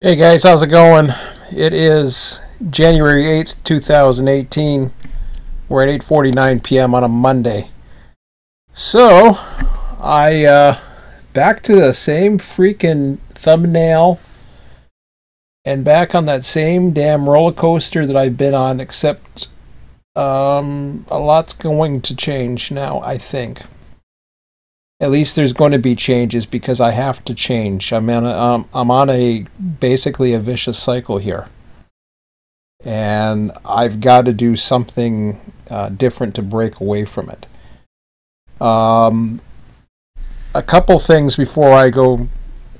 Hey guys, how's it going? It is January 8th, 2018. We're at 8:49 p.m. on a Monday. So, back to the same freaking thumbnail and back on that same damn roller coaster that I've been on, except a lot's going to change now, I think. At least there's going to be changes because I have to change. I'm on a basically a vicious cycle here, and I've got to do something different to break away from it. A couple things before I go.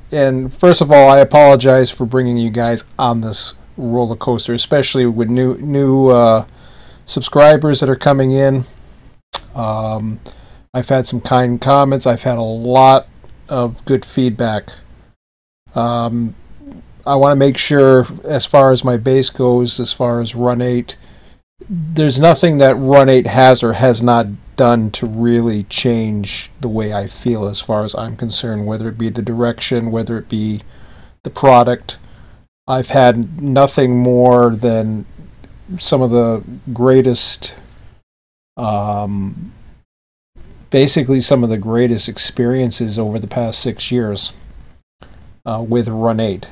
And first of all, I apologize for bringing you guys on this roller coaster, especially with new subscribers that are coming in. I've had some kind comments. I've had a lot of good feedback. I want to make sure, as far as my base goes, as far as Run 8, there's nothing that Run 8 has or has not done to really change the way I feel as far as I'm concerned, whether it be the direction, whether it be the product. I've had nothing more than some of the greatest basically some of the greatest experiences over the past 6 years with Run 8.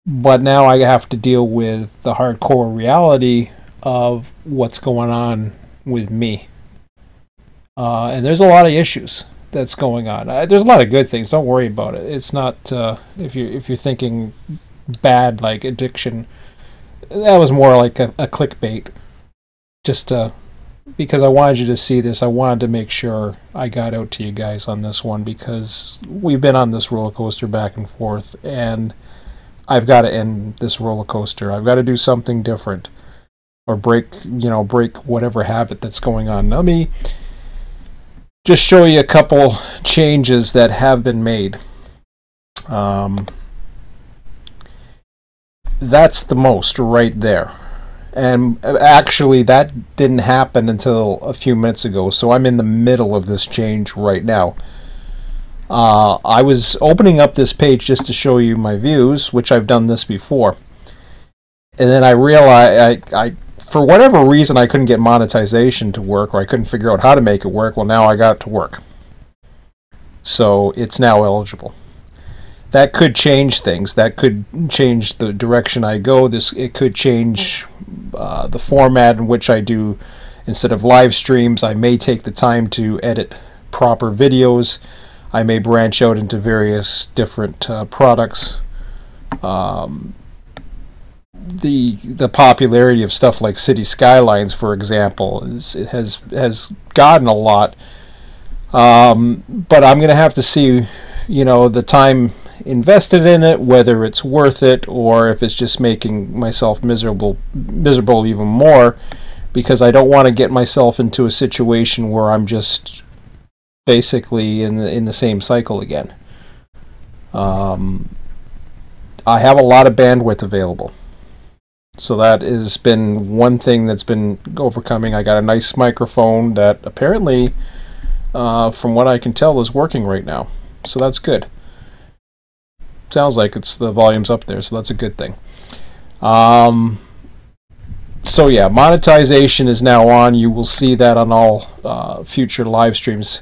But now I have to deal with the hardcore reality of what's going on with me. And there's a lot of issues that's going on. There's a lot of good things. Don't worry about it. It's not if you're thinking bad like addiction. That was more like a clickbait. Just because I wanted you to see this, I wanted to make sure I got out to you guys on this one, because we've been on this roller coaster back and forth, and I've got to end this roller coaster. I've got to do something different, or break whatever habit that's going on. Let me just show you a couple changes that have been made. That's the most right there. And actually, that didn't happen until a few minutes ago, so I'm in the middle of this change right now. I was opening up this page just to show you my views, which I've done this before. And then I realized, for whatever reason, I couldn't get monetization to work, or I couldn't figure out how to make it work. Well, now I got it to work. So it's now eligible. That could change things. That could change the direction I go. It could change the format in which I do. Instead of live streams, I may take the time to edit proper videos. I may branch out into various different products. The popularity of stuff like City Skylines, for example, has gotten a lot. But I'm going to have to see, the time invested in it, whether it's worth it, or if it's just making myself miserable even more, because I don't want to get myself into a situation where I'm just basically in the same cycle again. I have a lot of bandwidth available, so that has been one thing that's been overcoming. I got a nice microphone that apparently, from what I can tell, is working right now, so that's good. Sounds like the volume's up there, so that's a good thing. So yeah, monetization is now on. You will see that on all future live streams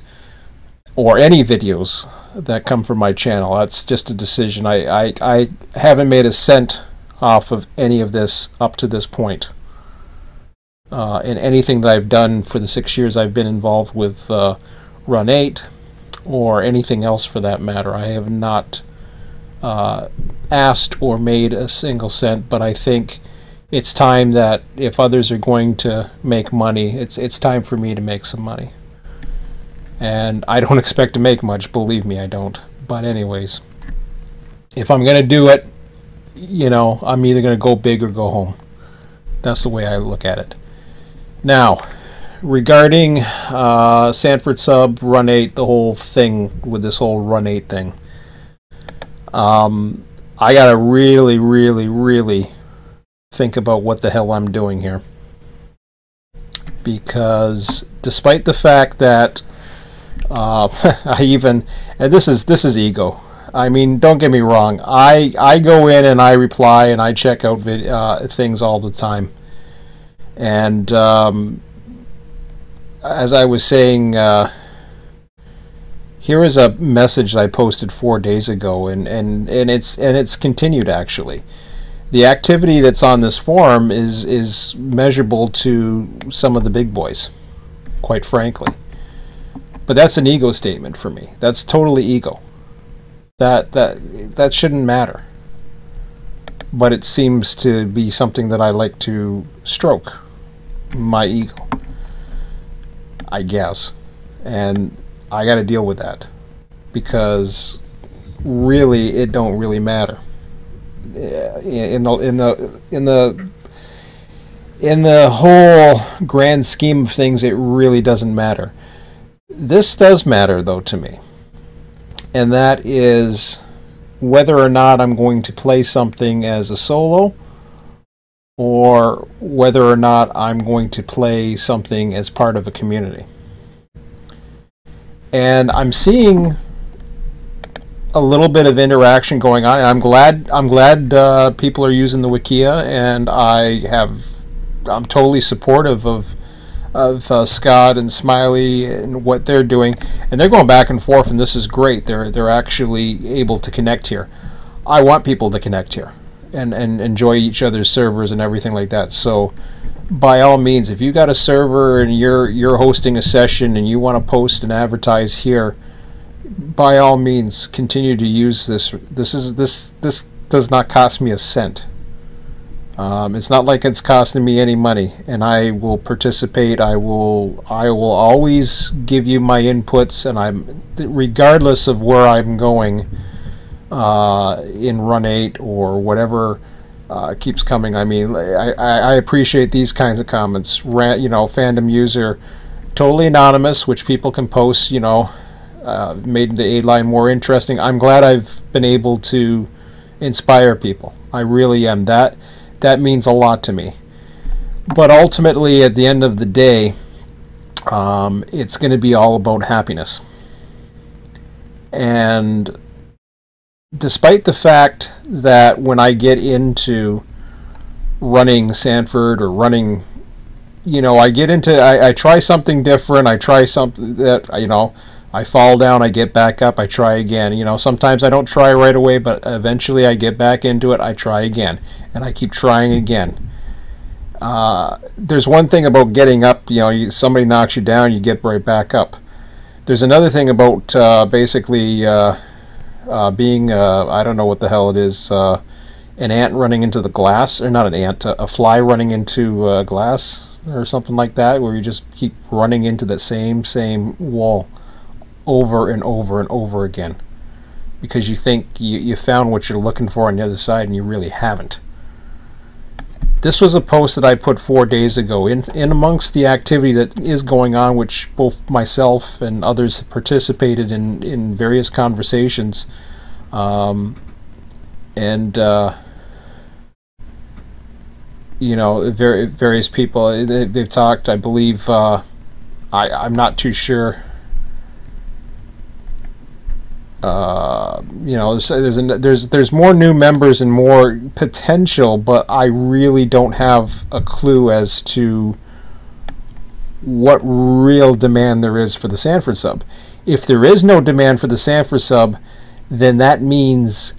or any videos that come from my channel. That's just a decision. I haven't made a cent off of any of this up to this point. In anything that I've done for the 6 years I've been involved with Run 8, or anything else for that matter, I have not asked or made a single cent. But I think it's time that if others are going to make money, it's time for me to make some money. And I don't expect to make much, believe me, I don't. But anyways, if I'm going to do it, I'm either going to go big or go home. That's the way I look at it. Now, regarding Sanford Sub, Run 8, the whole thing with this whole Run 8 thing, I gotta really, really, really think about what the hell I'm doing here. Because despite the fact that and this is ego. I mean, don't get me wrong. I go in and I reply and I check out things all the time. And as I was saying, here is a message that I posted 4 days ago, and it's continued actually. The activity that's on this forum is measurable to some of the big boys, quite frankly. But that's an ego statement for me. That's totally ego. That shouldn't matter. But it seems to be something that I like to stroke, my ego, I guess. And I got to deal with that, because really it don't really matter. In the whole grand scheme of things, it really doesn't matter. This does matter, though, to me, and that is whether or not I'm going to play something as a solo, or whether or not I'm going to play something as part of a community. And I'm seeing a little bit of interaction going on, and I'm glad people are using the Wikia, and I'm totally supportive of Scott and Smiley and what they're doing, and they're going back and forth, and this is great. They're actually able to connect here. I want people to connect here and enjoy each other's servers and everything like that. So by all means, if you got a server and you're hosting a session and you want to post and advertise here, by all means continue to use this. This does not cost me a cent. It's not like it's costing me any money, and I will participate. I will always give you my inputs, and regardless of where I'm going in Run 8 or whatever keeps coming. I mean, I appreciate these kinds of comments. Fandom user, totally anonymous, which people can post. Made the A line more interesting. I'm glad I've been able to inspire people. I really am. That means a lot to me. But ultimately, at the end of the day, it's going to be all about happiness. And despite the fact that when I get into running Sanford or running, I try something different. I try something that, I fall down, I get back up, I try again. Sometimes I don't try right away, but eventually I get back into it, I try again, and I keep trying again. There's one thing about getting up, somebody knocks you down, you get right back up. There's another thing about basically being, I don't know what the hell it is, an ant running into the glass, or not an ant, a fly running into glass, or something like that, where you just keep running into the same wall over and over and over again, because you think you found what you're looking for on the other side, and you really haven't. This was a post that I put 4 days ago in amongst the activity that is going on, which both myself and others have participated in various conversations, various people, they've talked. I believe I'm not too sure. There's more new members and more potential, but I really don't have a clue as to what real demand there is for the Sanford sub. If there is no demand for the Sanford sub, then that means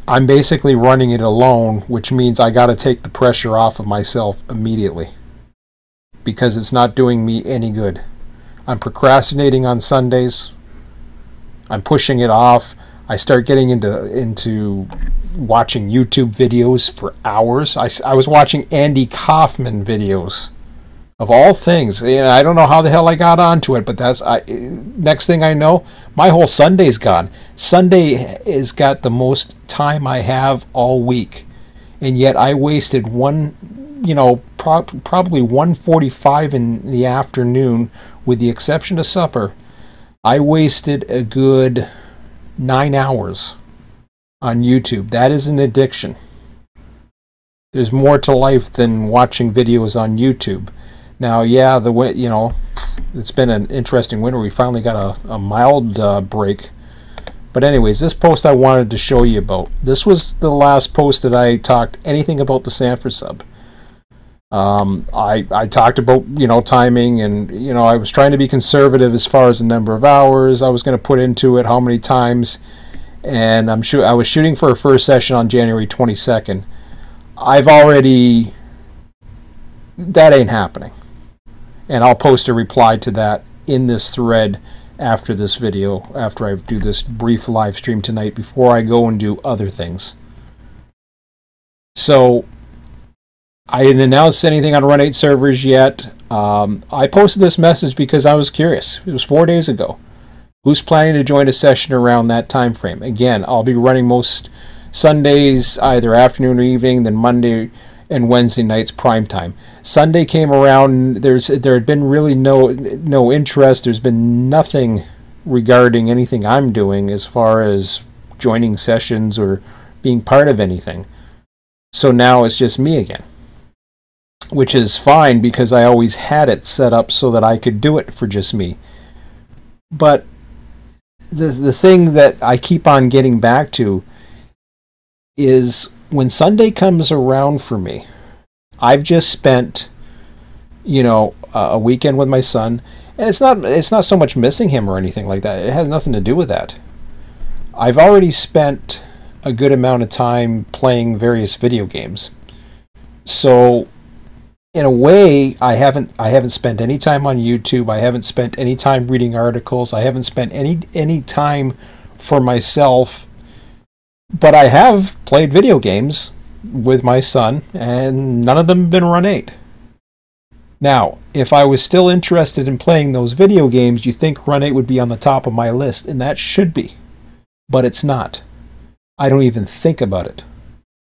I'm basically running it alone, which means I got to take the pressure off of myself immediately, because it's not doing me any good. I'm procrastinating on Sundays. I'm pushing it off. I start getting into watching YouTube videos for hours. I was watching Andy Kaufman videos, of all things. I don't know how the hell I got onto it, but next thing I know, my whole Sunday's gone. Sunday has got the most time I have all week, and yet I wasted probably 1:45 in the afternoon, with the exception of supper. I wasted a good 9 hours on YouTube. That is an addiction. There's more to life than watching videos on YouTube. Now, yeah, it's been an interesting winter. We finally got a mild break, But anyways, this post I wanted to show you about. This was the last post that I talked anything about the Sanford sub. I talked about, you know, timing, and, you know, I was trying to be conservative as far as the number of hours I was going to put into it, how many times, and I was shooting for a first session on January 22nd. That ain't happening. And I'll post a reply to that in this thread after this video, after I do this brief live stream tonight, before I go and do other things. So I didn't announce anything on Run 8 servers yet. I posted this message because I was curious. It was 4 days ago. Who's planning to join a session around that time frame? Again, I'll be running most Sundays, either afternoon or evening, then Monday and Wednesday nights prime time. Sunday came around, there had been really no interest. There's been nothing regarding anything I'm doing as far as joining sessions or being part of anything. So now it's just me again, which is fine because I always had it set up so that I could do it for just me. But the thing that I keep on getting back to is when Sunday comes around for me, I've just spent, you know, a weekend with my son, and it's not so much missing him or anything like that. It has nothing to do with that. I've already spent a good amount of time playing various video games. So in a way, I haven't spent any time on YouTube. I haven't spent any time reading articles. I haven't spent any time for myself. But I have played video games with my son, and none of them have been Run 8. Now, if I was still interested in playing those video games, you think Run 8 would be on the top of my list, and that should be. But it's not. I don't even think about it.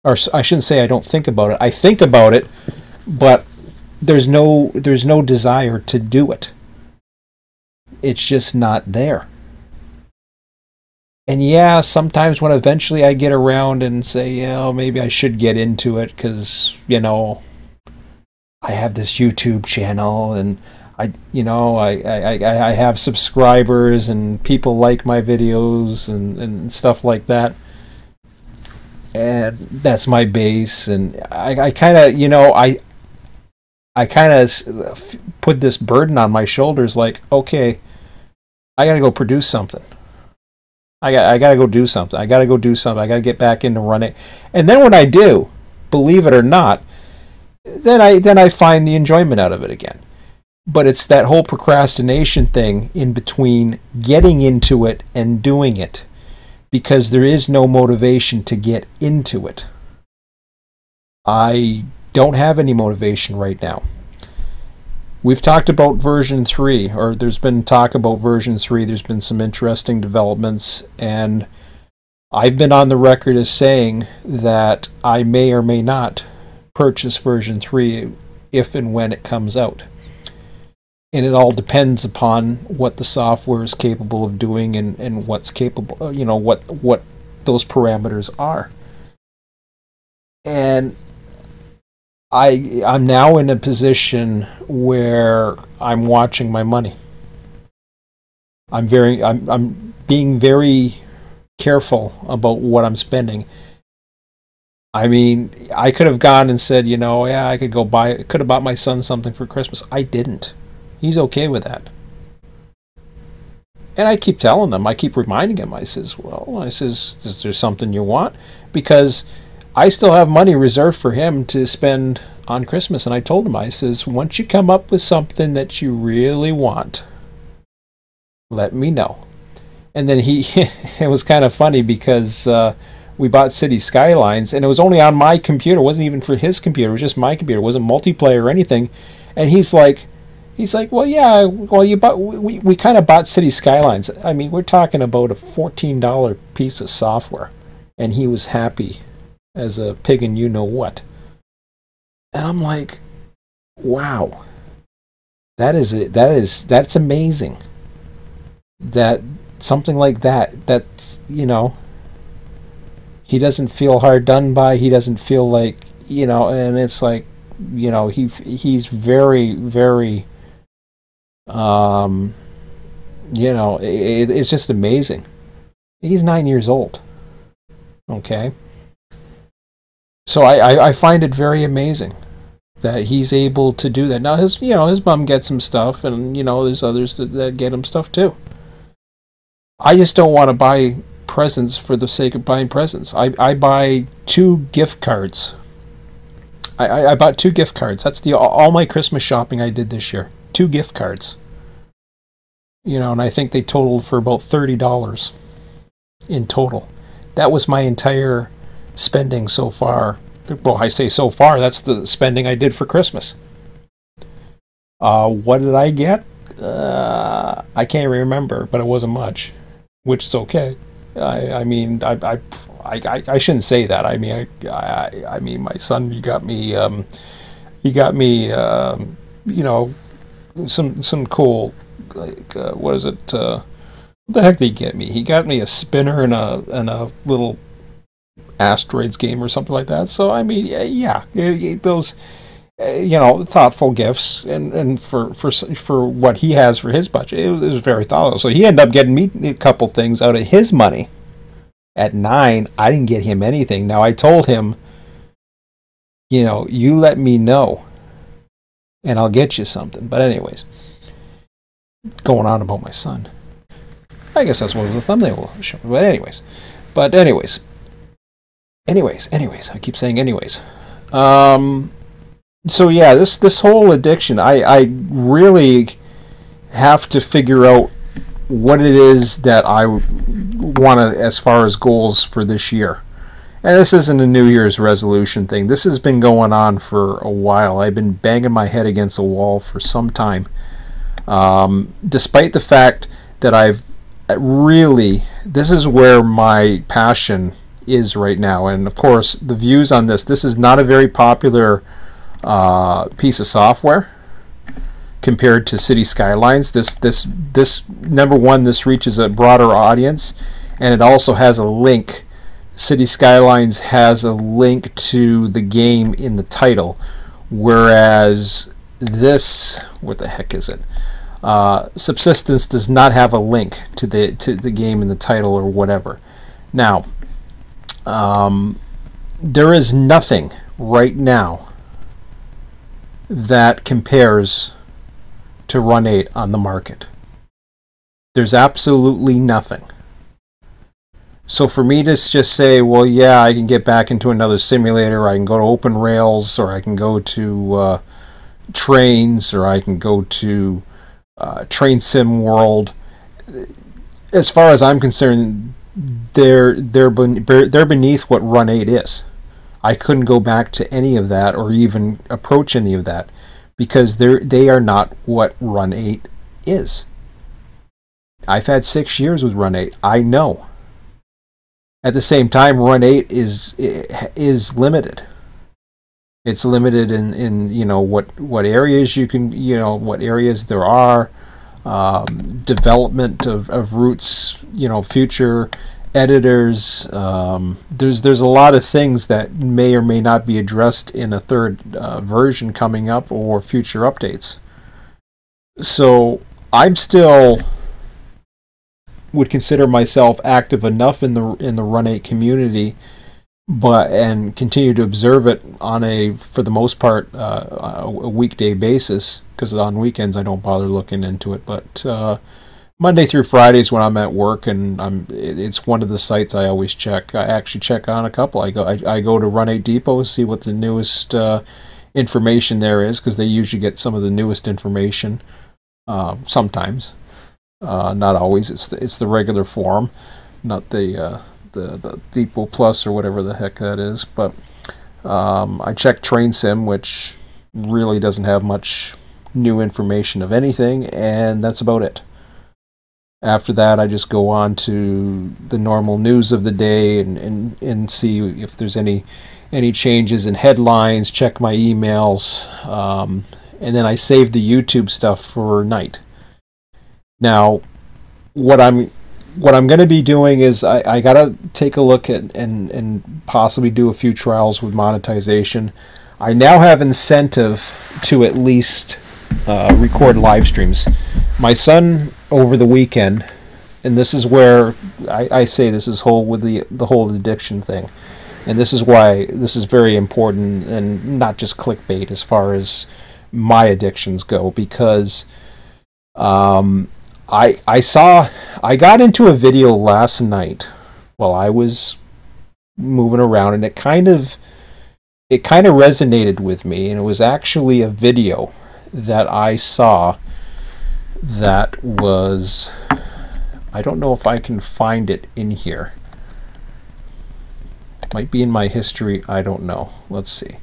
Or I shouldn't say I don't think about it. I think about it, but there's no desire to do it. It's just not there. And yeah, sometimes when eventually I get around and say, you know, maybe I should get into it because, you know, I have this YouTube channel and I have subscribers and people like my videos and stuff like that. And that's my base. And I kind of, you know, I kind of put this burden on my shoulders like, okay, I got to go produce something. I got to go do something. I got to get back into Run 8. And then when I do, believe it or not, then I find the enjoyment out of it again. But it's that whole procrastination thing in between getting into it and doing it, because there is no motivation to get into it. I don't have any motivation right now. We've talked about version 3, or there's been talk about version 3. There's been some interesting developments, and I've been on the record as saying that I may or may not purchase version 3 if and when it comes out. And it all depends upon what the software is capable of doing and what's capable, you know, what those parameters are. And I'm now in a position where I'm watching my money. I'm being very careful about what I'm spending. I mean, I could have gone and said, you know, yeah, I could have bought my son something for Christmas. I didn't. He's okay with that. And I keep telling them, I keep reminding him, I says, is there something you want? Because I still have money reserved for him to spend on Christmas. And I told him, I says, once you come up with something that you really want, let me know. And then it was kind of funny because we bought City Skylines, and it was only on my computer. It wasn't even for his computer. It was just my computer. It wasn't multiplayer or anything. And he's like, well, yeah, well, we kind of bought City Skylines. I mean, we're talking about a $14 piece of software. And he was happy as a pig in you know what. And I'm like, wow, that's amazing. That something like that's, you know, he doesn't feel hard done by. He doesn't feel like, you know, and it's like, you know, he's very, very, you know, it's just amazing. He's 9 years old. Okay? So I find it very amazing that he's able to do that. Now his mom gets him stuff, and there's others that get him stuff too. I just don't want to buy presents for the sake of buying presents. I buy 2 gift cards. I bought 2 gift cards. That's all my Christmas shopping I did this year. 2 gift cards. And I think they totaled for about $30 in total. That was my entire spending so far. Well, I say so far, that's the spending I did for Christmas. What did I get? I can't remember, but it wasn't much, which is okay. I mean, I shouldn't say that. I mean, my son, he got me, some cool, like, what is it? What the heck did he get me? He got me a spinner and a little asteroids game or something like that. So I mean, yeah, those, thoughtful gifts, and for what he has for his budget, it was very thoughtful. So he ended up getting me a couple things out of his money. At 9, I didn't get him anything. Now I told him, you let me know, and I'll get you something. But anyways, going on about my son. I guess that's what the thumbnail will show. But anyways, I keep saying anyways. So yeah, this whole addiction, I really have to figure out what it is that I want to, as far as goals for this year. And this isn't a New Year's resolution thing. This has been going on for a while. I've been banging my head against a wall for some time. Despite the fact that this is where my passion is right now. And of course, the views on this is not a very popular piece of software compared to City Skylines. This number one, this reaches a broader audience, and it also has a link. City Skylines has a link to the game in the title, whereas this, what the heck is it? Subsistence does not have a link to the game in the title or whatever. Now, there is nothing right now that compares to Run 8 on the market. There's absolutely nothing. So for me to just say, well, yeah, I can get back into another simulator, I can go to Open Rails, or I can go to Trains, or I can go to Train Sim World. As far as I'm concerned, they're beneath what Run 8 is. I couldn't go back to any of that or even approach any of that, because they are not what Run 8 is. I've had 6 years with Run 8. I know. At the same time, Run 8 is limited. It's limited in what areas you can, what areas there are, development of routes, future editors. There's a lot of things that may or may not be addressed in a third version coming up or future updates. So I'm still would consider myself active enough in the Run 8 community, and continue to observe it on for the most part, a weekday basis, because on weekends I don't bother looking into it. But Monday through Fridays when I'm at work, and it's one of the sites I always check. I actually check on a couple. I go to Run 8 Depot, see what the newest information there is, because they usually get some of the newest information. Sometimes, not always. It's the regular form, not the Depot Plus or whatever the heck that is. But I check Train Sim, which really doesn't have much new information of anything, and that's about it. After that, I just go on to the normal news of the day and see if there's any changes in headlines, check my emails, and then I save the YouTube stuff for night. Now, what I'm going to be doing is I got to take a look at and possibly do a few trials with monetization. I now have incentive to at least record live streams. My son over the weekend, and this is where I say this is whole with the whole addiction thing, and this is why this is very important and not just clickbait as far as my addictions go, because I got into a video last night while I was moving around, and it kind of resonated with me, and it was actually a video that I saw that was, I don't know if I can find it in here. Might be in my history, I don't know. Let's see.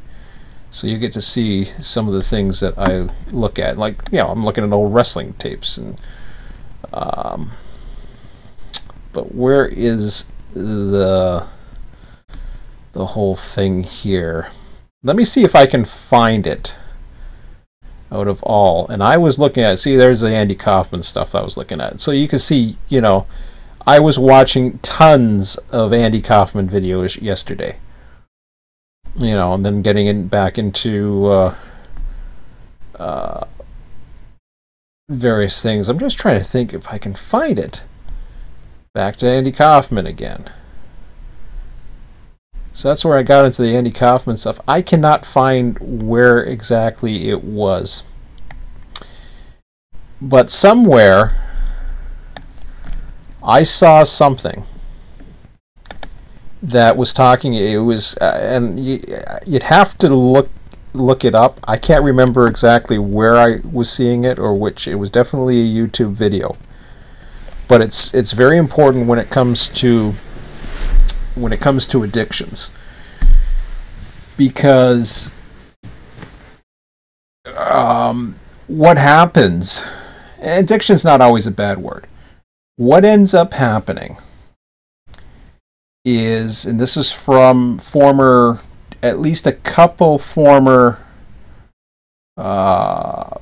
So you get to see some of the things that I look at. Like, you know, I'm looking at old wrestling tapes, and but where is the whole thing here? Let me see if I can find it out of all. And I was looking at, see, there's the Andy Kaufman stuff I was looking at. So you can see, you know, I was watching tons of Andy Kaufman videos yesterday. You know, and then getting back into various things. I'm just trying to think if I can find it. Back to Andy Kaufman again. So that's where I got into the Andy Kaufman stuff. I cannot find where exactly it was. But somewhere I saw something that was talking, it was, and you'd have to look it up. I can't remember exactly where I was seeing it or which. It was definitely a YouTube video. But it's very important when it comes to addictions, because what happens, and addiction's not always a bad word. What ends up happening is, and this is from former, at least a couple former guys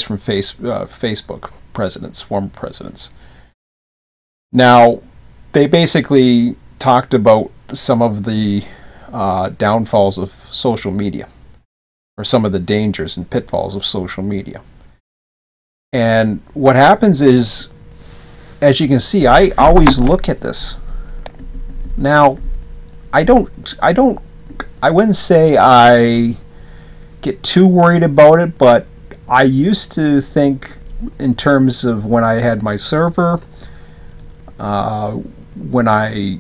from Facebook presidents, former presidents. Now, they basically talked about some of the downfalls of social media, or some of the dangers and pitfalls of social media. And what happens is, as you can see, I always look at this. Now, I wouldn't say I get too worried about it, but I used to think in terms of when I had my server, when I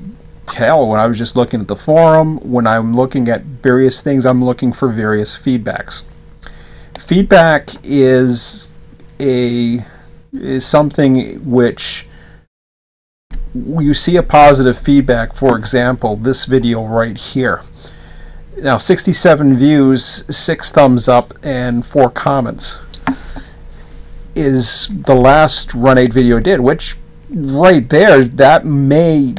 was just looking at the forum, when I'm looking at various things, I'm looking for various feedbacks. Feedback is something which you see a positive feedback. For example, this video right here. Now, 67 views, 6 thumbs up, and 4 comments is the last Run 8 video did, which right there, that may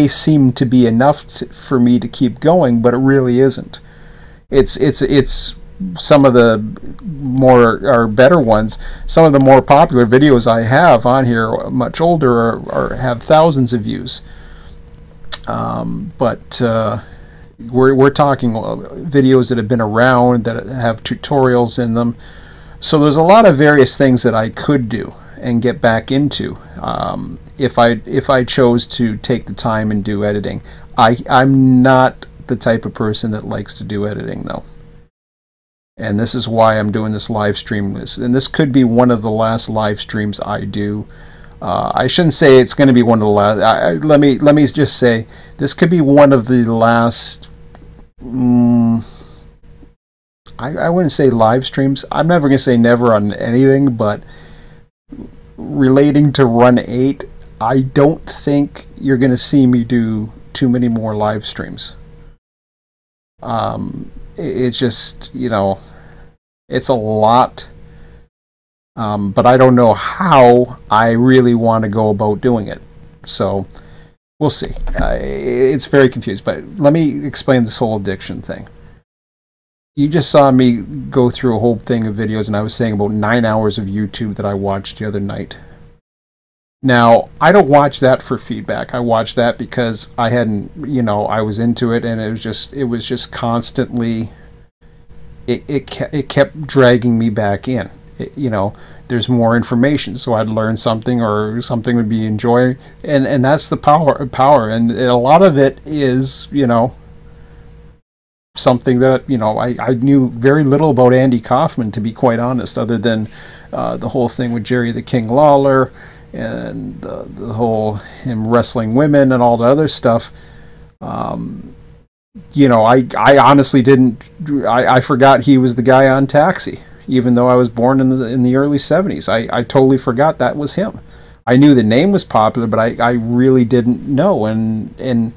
seem to be enough for me to keep going, but it really isn't. It's some of the more or better ones. Some of the more popular videos I have on here, much older, or have thousands of views. But we're talking videos that have been around, that have tutorials in them. So there's a lot of various things that I could do and get back into if I chose to take the time and do editing. I'm not the type of person that likes to do editing, though. And this is why I'm doing this live stream. And this could be one of the last live streams I do. I shouldn't say it's going to be one of the last. Let me just say this could be one of the last. I wouldn't say live streams. I'm never going to say never on anything, but relating to Run 8, I don't think you're going to see me do too many more live streams. It's just, you know, it's a lot, but I don't know how I really want to go about doing it. So we'll see. It's very confused, but let me explain this whole addiction thing. You just saw me go through a whole thing of videos, and I was saying about 9 hours of YouTube that I watched the other night. Now, I don't watch that for feedback. I watched that because I hadn't, you know, I was into it, and it was just constantly, it kept dragging me back in. You know, there's more information, so I'd learn something, or something would be enjoying, and that's the power. And a lot of it is, something that, I knew very little about Andy Kaufman, to be quite honest, other than the whole thing with Jerry the King Lawler, and the whole him wrestling women and all the other stuff. I honestly didn't. I forgot he was the guy on Taxi, even though I was born in the early '70s. I totally forgot that was him. I knew the name was popular, but I really didn't know. And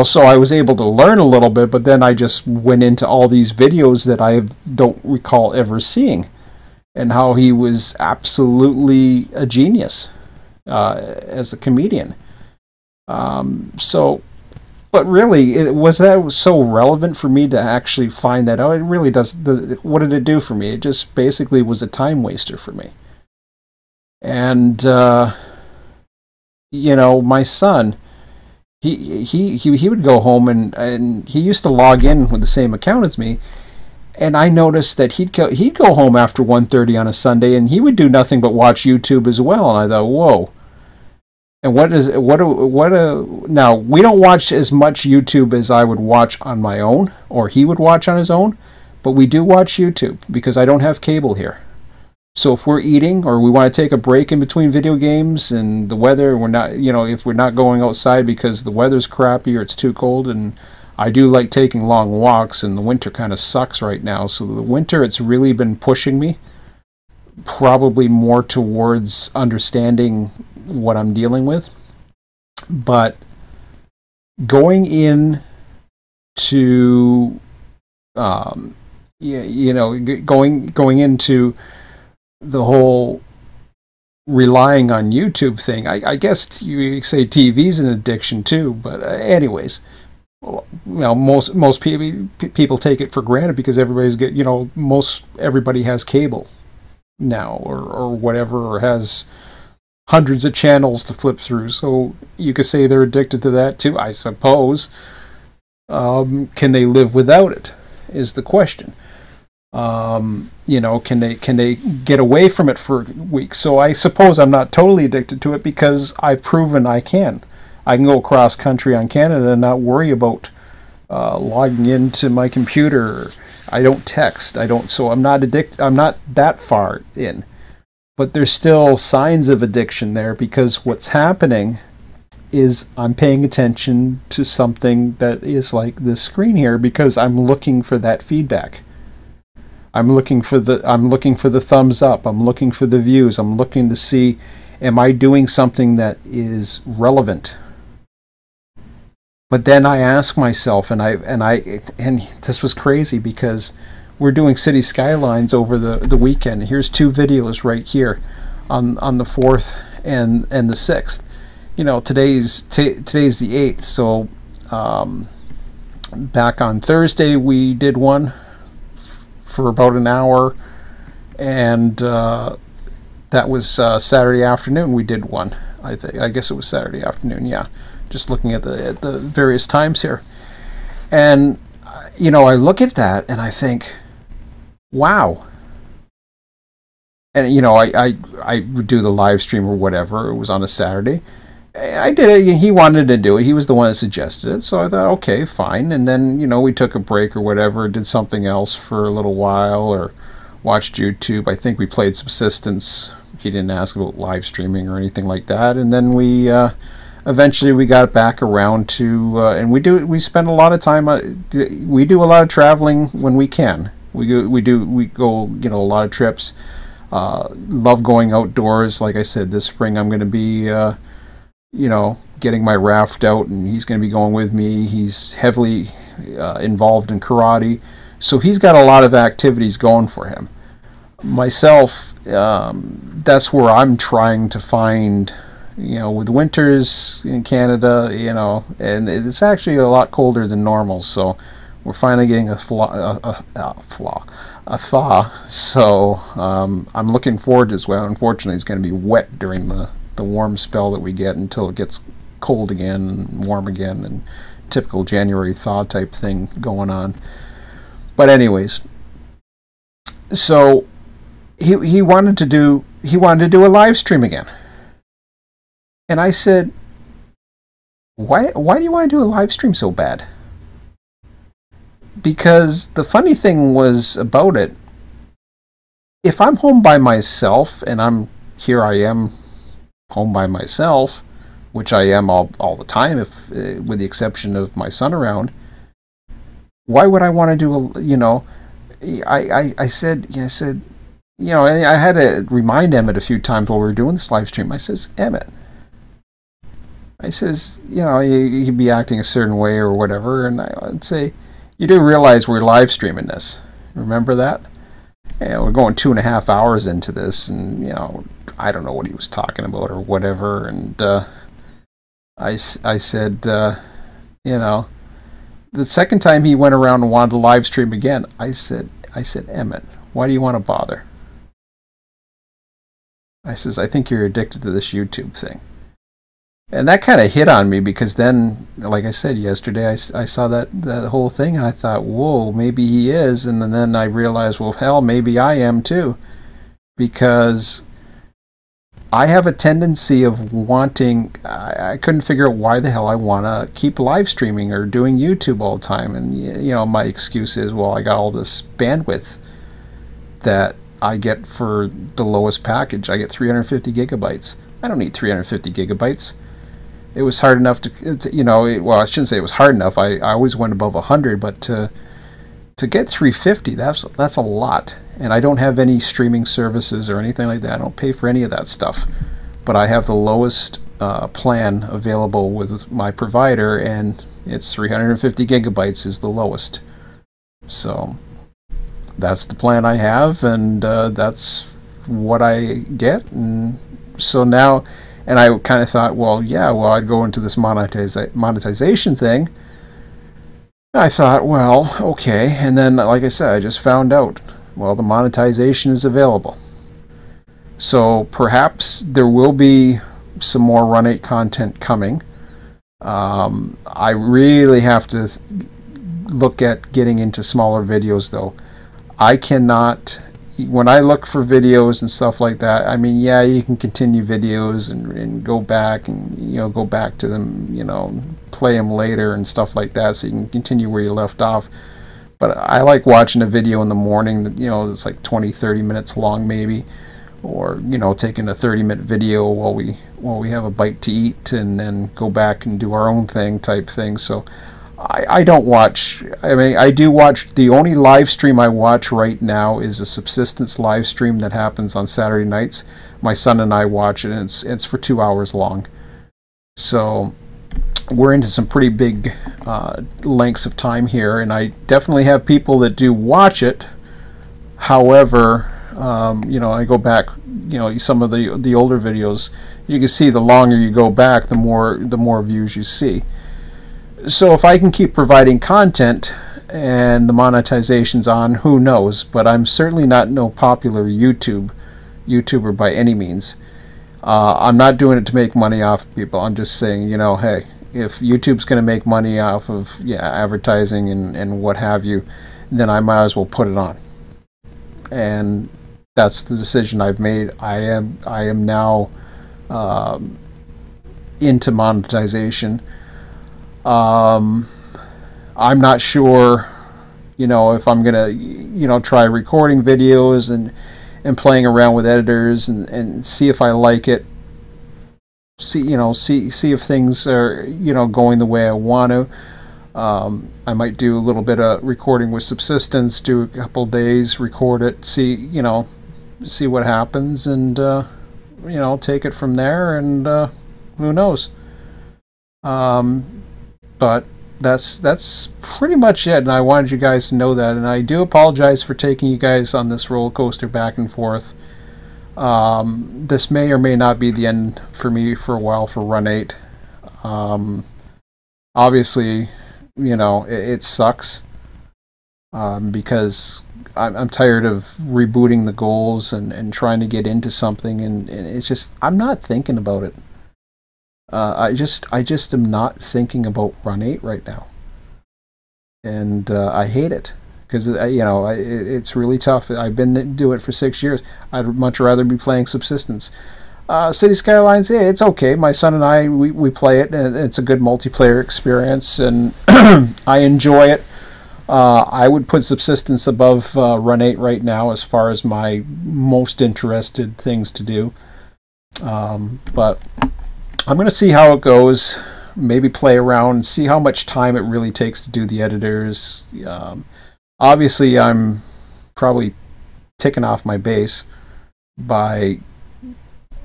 so I was able to learn a little bit, but then I just went into all these videos that I don't recall ever seeing, and how he was absolutely a genius as a comedian. But really, was that so relevant for me to actually find that out? It really does. What did it do for me? It just basically was a time waster for me. And my son, he would go home, and he used to log in with the same account as me. And I noticed that he'd go home after 1:30 on a Sunday, and he would do nothing but watch YouTube as well. And I thought, whoa. And now, we don't watch as much YouTube as I would watch on my own, or he would watch on his own, but we do watch YouTube because I don't have cable here. So if we're eating, or we want to take a break in between video games and the weather, we're not, if we're not going outside because the weather's crappy or it's too cold, and I do like taking long walks, and the winter kind of sucks right now. So the winter, it's really been pushing me probably more towards understanding what I'm dealing with. But going in to going into the whole relying on YouTube thing, I guess you say TV's an addiction too, but anyways, most people take it for granted because everybody has cable now, or whatever, or has hundreds of channels to flip through, so you could say they're addicted to that too, I suppose. Can they live without it, is the question. Can they get away from it for weeks? So I suppose I'm not totally addicted to it, because I've proven I can. I can go across country on Canada and not worry about logging into my computer. I don't text. So I'm not addicted. I'm not that far in. But there's still signs of addiction there, because what's happening is I'm paying attention to something that is like this screen here, because I'm looking for that feedback. I'm looking for the thumbs up. I'm looking for the views. I'm looking to see, am I doing something that is relevant? But then I ask myself, and this was crazy, because we're doing City Skylines over the weekend. Here's 2 videos right here on the 4th and the 6th. Today's the 8th, so back on Thursday we did one for about an hour, and that was Saturday afternoon we did one. I guess it was Saturday afternoon, yeah. Just looking at the various times here. And I look at that and I think, wow. And I would do the live stream or whatever. It was on a Saturday. I did it. He wanted to do it. He was the one that suggested it. So I thought, okay, fine. And then we took a break or whatever, did something else for a little while, or watched YouTube. I think we played Subsistence. He didn't ask about live streaming or anything like that. And then we eventually we got back around to and we spend a lot of time. We do a lot of traveling when we can. We go a lot of trips. Love going outdoors. Like I said, this spring I'm going to be getting my raft out, and he's going to be going with me. He's heavily involved in karate, so he's got a lot of activities going for him. Myself, that's where I'm trying to find, with winters in Canada, and it's actually a lot colder than normal, so we're finally getting a thaw. So I'm looking forward to this. Well, unfortunately, it's going to be wet during the warm spell that we get until it gets cold again and warm again, and typical January thaw type thing going on. But anyways, so he wanted to do a live stream again. And I said, why do you want to do a live stream so bad? Because the funny thing was about it, if I'm home by myself, and I am home by myself, which I am all the time, if with the exception of my son around, why would I want to do I said, and I had to remind Emmett a few times while we were doing this live stream. I says, Emmett, I says, he'd be acting a certain way or whatever, and I'd say, you do realize we're live streaming this. Remember that? And we're going 2.5 hours into this, and I don't know what he was talking about or whatever. And I said, the second time he went around and wanted to live stream again, I said, Emmett, why do you want to bother? I says, I think you're addicted to this YouTube thing. And that kind of hit on me, because then, like I said yesterday, I saw that whole thing, and I thought, whoa, maybe he is. And then I realized, well, hell, maybe I am too. Because I have a tendency of wanting, I couldn't figure out why the hell I want to keep live streaming or doing YouTube all the time. And, my excuse is, well, I got all this bandwidth that I get for the lowest package. I get 350 gigabytes. I don't need 350 gigabytes. It was hard enough to well, I shouldn't say it was hard enough. I always went above 100, but to get 350, that's a lot. And I don't have any streaming services or anything like that. I don't pay for any of that stuff. But I have the lowest plan available with my provider, and it's 350 gigabytes is the lowest. So that's the plan I have, and that's what I get. And so now, and I kind of thought, I'd go into this monetization thing. I thought, well, okay. And then, like I said, I just found out, well, the monetization is available. So perhaps there will be some more Run 8 content coming. I really have to look at getting into smaller videos, though. I cannot, when I look for videos and stuff like that, I mean, yeah, you can continue videos and go back and, go back to them, play them later and stuff like that, so you can continue where you left off. But I like watching a video in the morning that, it's like 20-30 minutes long maybe, or, taking a 30-minute video while we have a bite to eat and then go back and do our own thing type thing. So I don't watch, I mean, I do watch, the only live stream I watch right now is a subsistence live stream that happens on Saturday nights. My son and I watch it, and it's for 2 hours long. So we're into some pretty big lengths of time here, and I definitely have people that do watch it. However, I go back, some of the older videos, you can see the longer you go back, the more views you see. So if I can keep providing content and the monetization's on, who knows? But I'm certainly not no popular YouTuber by any means. I'm not doing it to make money off of people. I'm just saying, hey, if YouTube's going to make money off of advertising and what have you, then I might as well put it on. And that's the decision I've made. I am now into monetization. I'm not sure, if I'm gonna, try recording videos and playing around with editors and see if I like it. See if things are, going the way I want to. I might do a little bit of recording with Subsistence, do a couple days, record it, see what happens, and take it from there, and who knows. But that's pretty much it, and I wanted you guys to know that, and I do apologize for taking you guys on this roller coaster back and forth. This may or may not be the end for me for a while for Run 8. Obviously, it sucks, because I'm tired of rebooting the goals and trying to get into something, and it's just, I'm not thinking about it. I just am not thinking about Run 8 right now, and I hate it. because it's really tough. I've been doing it for 6 years. I'd much rather be playing Subsistence. City Skylines, it's okay. My son and I, we play it, and it's a good multiplayer experience, and I enjoy it. I would put Subsistence above Run 8 right now as far as my most interested things to do. But I'm going to see how it goes. Maybe play around and see how much time it really takes to do the editors. Obviously, I'm probably ticking off my base by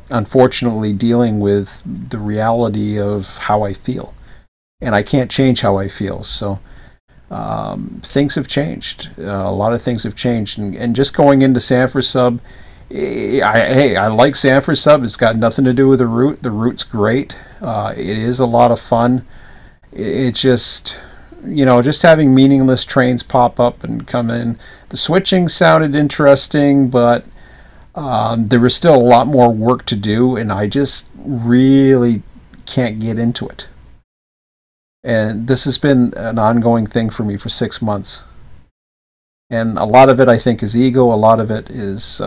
unfortunately dealing with the reality of how I feel. And I can't change how I feel. So things have changed. A lot of things have changed. And just going into Sanford Sub, I like Sanford Sub. It's got nothing to do with the route. The route's great. It is a lot of fun. It's just, just having meaningless trains pop up and come in. The switching sounded interesting, but there was still a lot more work to do, and I just really can't get into it. And this has been an ongoing thing for me for 6 months. And a lot of it, I think, is ego. A lot of it is,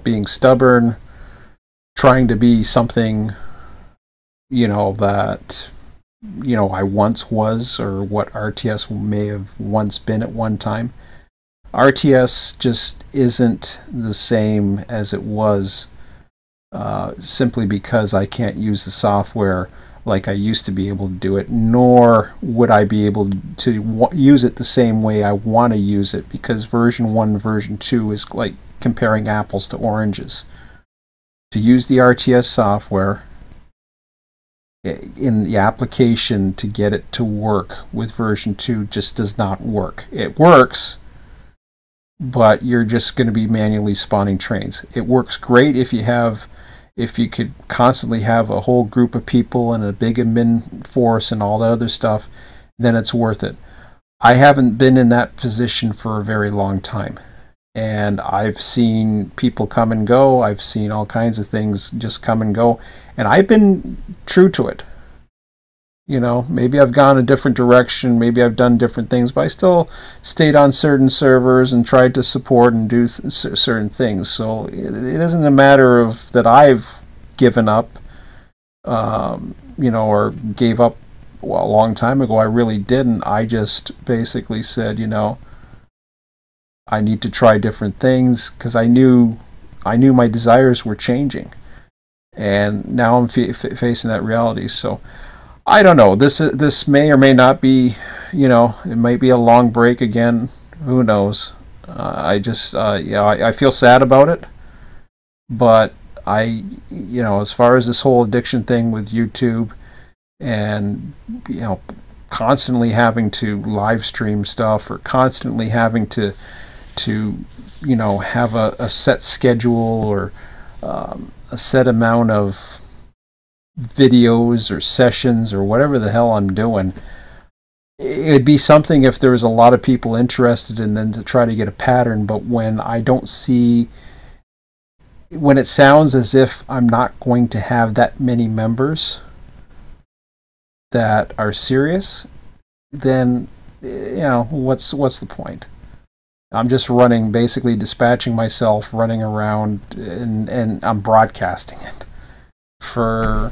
being stubborn, trying to be something, that, I once was, or what RTS may have once been at one time. RTS just isn't the same as it was, simply because I can't use the software like I used to be able to do it, nor would I be able to use it the same way I want to use it, because version 1 and version 2 is like comparing apples to oranges. To use the RTS software in the application to get it to work with version 2 just does not work. It works, but you're just going to be manually spawning trains. It works great if you could constantly have a whole group of people and a big admin force and all that other stuff, then it's worth it. I haven't been in that position for a very long time. And I've seen people come and go. I've seen all kinds of things just come and go. And I've been true to it. Maybe I've gone a different direction. Maybe I've done different things. But I still stayed on certain servers and tried to support and do certain things. So it isn't a matter of that I've given up, or gave up a long time ago. I really didn't. I just basically said, I need to try different things, because I knew my desires were changing, and now I'm facing that reality. So I don't know. This may or may not be, it might be a long break again. Who knows? I feel sad about it, but as far as this whole addiction thing with YouTube, and constantly having to live stream stuff, or constantly having to have a set schedule, or a set amount of videos or sessions or whatever the hell I'm doing. It'd be something if there was a lot of people interested, and then to try to get a pattern. But when it sounds as if I'm not going to have that many members that are serious, then what's the point? I'm just basically dispatching myself, running around, and I'm broadcasting it for,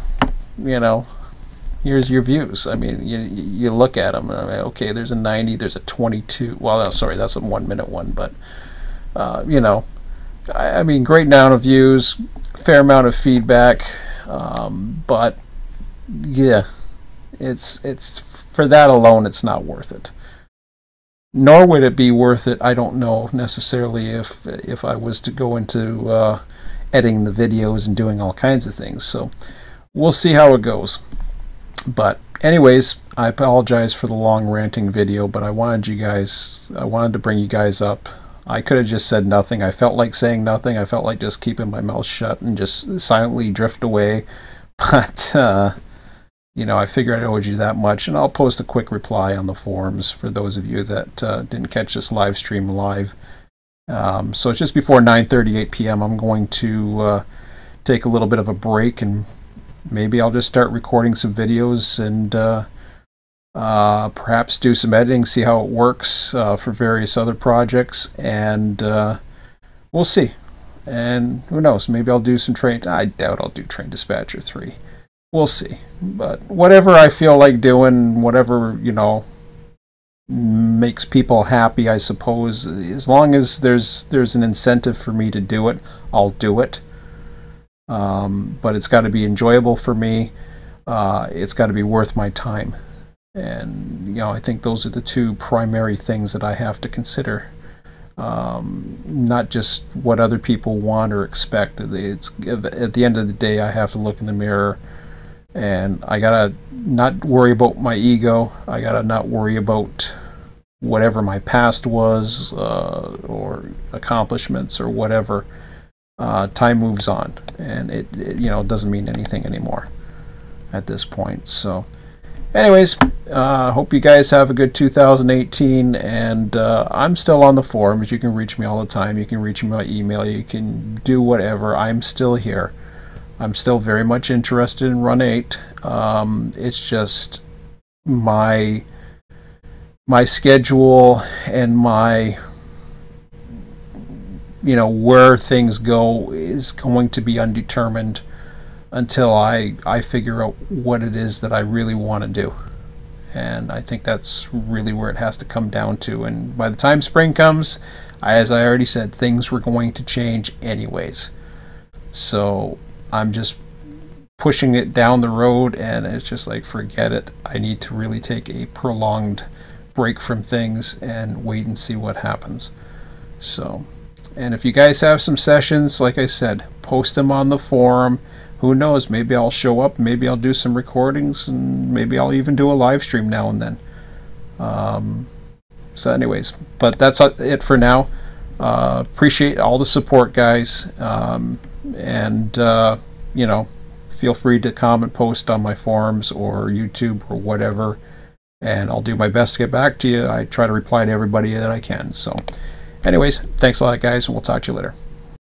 here's your views. I mean, you look at them, okay, there's a 90, there's a 22. Well, no, sorry, that's a 1 minute one, but, I mean, great amount of views, fair amount of feedback, but, yeah, it's for that alone, it's not worth it. Nor would it be worth it, I don't know necessarily, if I was to go into editing the videos and doing all kinds of things. So we'll see how it goes. But anyways, I apologize for the long ranting video, but I wanted to bring you guys up. I could have just said nothing. I felt like saying nothing. I felt like just keeping my mouth shut and just silently drift away. But I figured I owed you that much, and I'll post a quick reply on the forums for those of you that didn't catch this live stream live. So it's just before 9:38 p.m. I'm going to take a little bit of a break, and maybe I'll just start recording some videos and perhaps do some editing, see how it works for various other projects, and we'll see. And who knows, maybe I'll do some train. I doubt I'll do Train Dispatcher 3. We'll see. But whatever I feel like doing, whatever, you know, makes people happy, I suppose. As long as there's an incentive for me to do it, I'll do it. But it's got to be enjoyable for me. It's got to be worth my time. And, you know, I think those are the two primary things that I have to consider. Not just what other people want or expect. It's, at the end of the day, I have to look in the mirror, and I gotta not worry about my ego. I gotta not worry about whatever my past was, or accomplishments or whatever. Time moves on, and it you know, doesn't mean anything anymore at this point. So anyways, hope you guys have a good 2018, and I'm still on the forums. You can reach me all the time. You can reach me by email. You can do whatever. I'm still here. I'm still very much interested in Run 8. It's just my schedule and my, you know, where things go is going to be undetermined until I figure out what it is that I really want to do. And I think that's really where it has to come down to. And by the time spring comes, as I already said, things were going to change anyways. So I'm just pushing it down the road, and it's just like, forget it. I need to really take a prolonged break from things and wait and see what happens. So, and if you guys have some sessions, like I said, post them on the forum. Who knows, maybe I'll show up, maybe I'll do some recordings, and maybe I'll even do a live stream now and then. So anyways, but that's it for now. Appreciate all the support, guys. And you know, feel free to comment, post on my forums or YouTube or whatever, and I'll do my best to get back to you. I try to reply to everybody that I can. So anyways, thanks a lot, guys, and we'll talk to you later.